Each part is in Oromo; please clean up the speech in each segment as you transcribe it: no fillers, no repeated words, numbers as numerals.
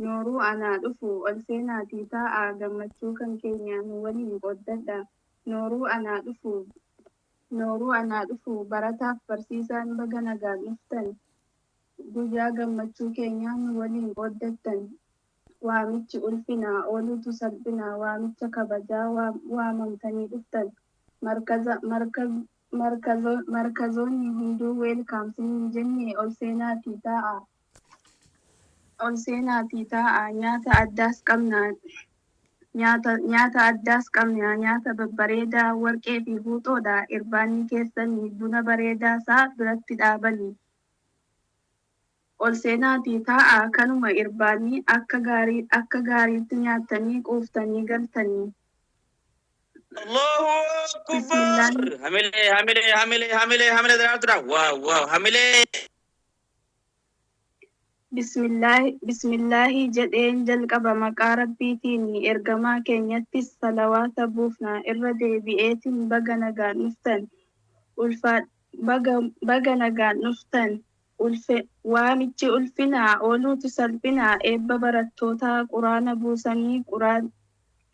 Nooruu anaa dhufu ol seenaatii taa'aa gammachuu kan keenyaan waliin qooddadha. Nooruu anaa dhufu barataaf barsiisaan baga nagaan dhuftan. Guyyaa gammachuu keenyaan waliin qooddattan. Waamichi ulfinaa ooluutu salphinaa waamicha kabajaa waamamtanii dhuftan. Markazoonni hunduu weelkaamsanii jennee ol seenaatii taa'aa. Nyaata addaas qabnaa nyaata babbareedaa warqee fi buuxoodha. Irbaanni keessanii buna bareedaa isaa biratti dhaabanii. Ol seenaatii taa'aa kanuma irbaanii akka gaariitti nyaattanii quuftanii galtanii. Allahu Akbar. Hamilee daraartuudha. Wow hamilee. Bismillaahi jedheen jalqaba maqaa rabbiitiin ergamaa keenyattis salawaata buufna irra deebi'eetiin baga nagaan dhuftan. Baga nagaan dhuftan. Waamichi ulfinaa ooluutu salphinaa eebba barattootaa quraana buusanii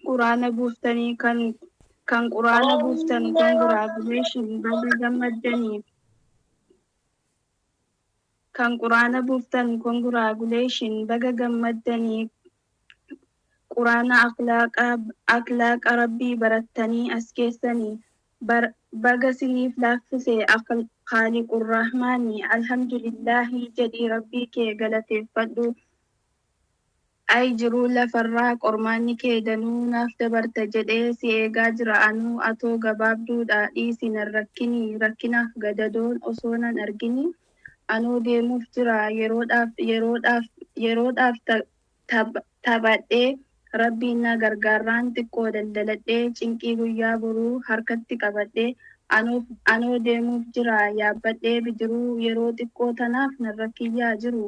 quraana buuftanii kan quraana buuftan congratulation baga gammaddanii. Kan quraana buuftan congratulation baga gammaddanii. Quraana akhlaaqa rabbii barattanii as keessanii. Baga siniif laaffise Khaaliqur Rahmaani alhamdulillahi jedhii rabbii kee galateeffadhu. Ay jiruu lafarraa qormaanni kee danuu naaf dabarta jedhee si eegaa jira anuu atoo gabaabduudha dhiisi nan rakkinii rakkinaaf gadadoon osoo nan arginii. Anuu deemuuf jira yeroodhaaf taphadhee rabbiin na gargaarraan xiqqoo daldaladhee cinqii guyyaa boruu harkatti qabadhee anuu deemuuf jira yaabbadhee bijiruu yeroo xiqqoo tanaaf nan rakkiyyaa jiru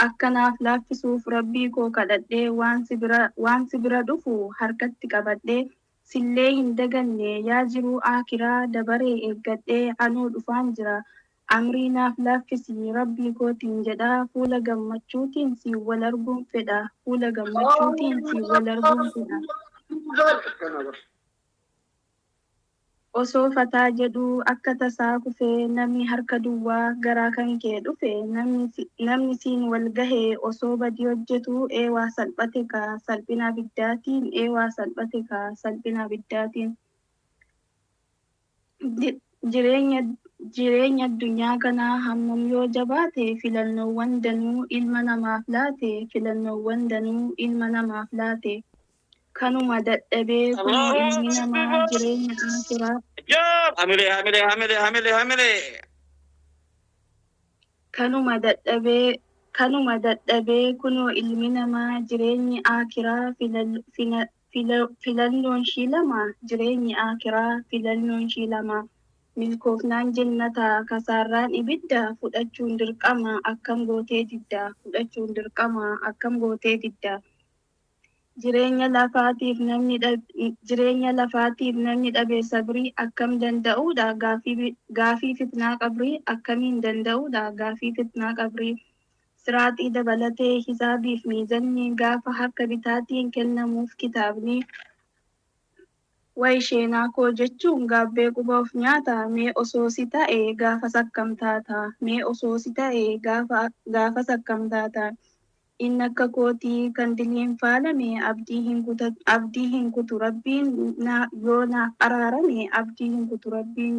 akkanaaf laaffisuuf rabbii koo kadhadhee waan si bira dhufu harkatti qabadhee. Sillee hin daganne yaa jiruu akiraa dabaree eeggadhee anuu dhufaan jira. Amrii naaf laaffisii rabbii kootiin jedhaa fuula gammachuutiin si wal arguun fedha. Osoo fataa jedhuu akka tasaa kufee namni harka duwwaa garaa kan kee dhufe namni siin wal gahee osoo badii hojjetuu eewaa salphate kaa salphina biddaatiin. Jireenya addunyaa kanaa hammam yoo jabaate filannoowwan danuu ilma namaaf laate. Kanuma dadhabee kunoo ilmi namaa jireenya akiraa. Hamilee. Kanuma dadhabee kunoo ilmi namaa jireenyi akiraa filannoon shii lama. Milkoofnaan jannataa kasaarraan ibidda fudhachuun dirqama akkam gootee didda. Jireenya lafaatiif namni dhabe sabrii akkam danda'uudha gaafii fitnaa qabrii akkamiin danda'uudha gaafii fitnaa qabrii. Siraaxii dabalatee hisaabiif miizanni gaafa harka bitaatiin kennamuuf kitaabni. Wayisheenaa koo jechuun gaabbee quba of nyaata mee osoo si ta'e gaafa sakkam taata. Inni akka kootii kan diliin faalame abdii hin kutu rabbiin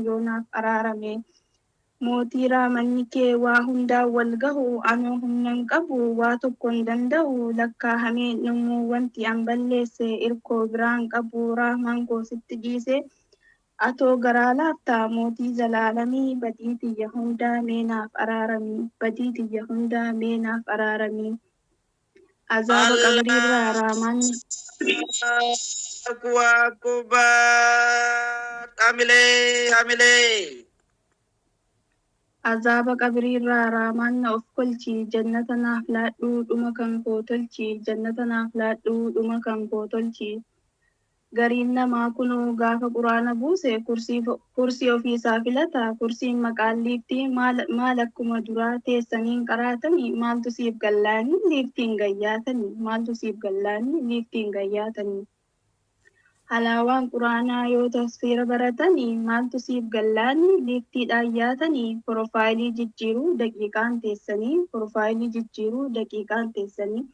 yoo naaf araarame. Mootii raamanni kee waa hundaan wal gahu anoo humnan qabu waa tokko hin danda'u lakkaahamee dhumuu wanti an balleesse irkoo biraan qabu raamaan koo sitti dhiise. Atoo garaa laaftaa mootii zalaalamii badii tiyya hundaa mee naaf araaramii. Azaaba qabriirraa raamanni. Hamilee. Azaaba qabriirraa raamanna of kolchi jannata naaf laadhuu dhuma kan koo tolchi. Gariin namaa kunuu gaafa quraana buuse kursii ofiisaa filata. Kursiin maqaan liiftii maal akkuma duraa teessaniin qaraatanii maaltu siif gallaanii liiftiin gayyaatanii maaltu siif gallaanii liiftiin gayyaatanii. Halaawaan quraanaa yoo tasfiira baratanii maaltu siif gallaanii liiftiidhaan yaatanii piroofaayilii jijjiiruu daqiiqaan teessanii piroofaayilii jijjiiruu daqiiqaan teessanii.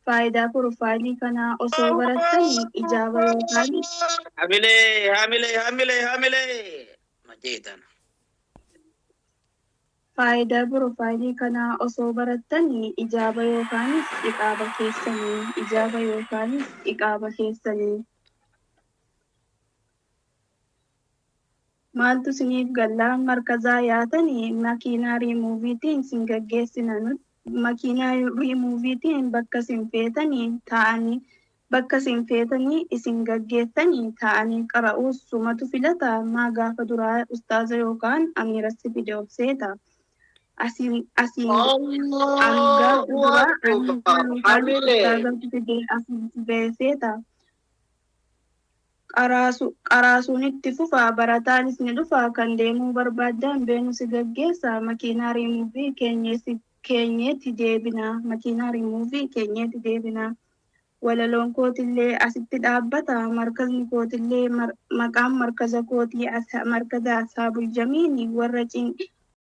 Faayidaa piroofaayilii kanaa osoo barattanii ijaaba yookaan hamilee. Majeetan. faayidaa piroofaayilii kanaa osoo barattanii ijaaba yookaanis iqaaba keessanii ijaaba yookaanis iqaaba keessanii. Maaltu isiniif gallaa markazaa yaatanii makiinaa riimuuviitiin sin gaggeessina makiinaa riimuuviitiin bakka sin feetanii taa'anii bakka sin feetanii isin gaggeessanii taa'anii qara'uus sumatu filata maa gaafa duraa ustaaza yookaan amiirassi fide of seeta. Asiin gaafa duraa ustaazatu fide asiin beeseeta. Qaraasuun itti fufa barataanis ni dhufa kan deemuu barbaadan beenu si gaggeessa makiinaa riimuuvii keenyeetti deebina makiinaa riimuuvii keenyeetti deebina. Walaloon kootillee asitti dhaabbata markazni kootillee maqaan markaza kootii markaza asaabul jamiini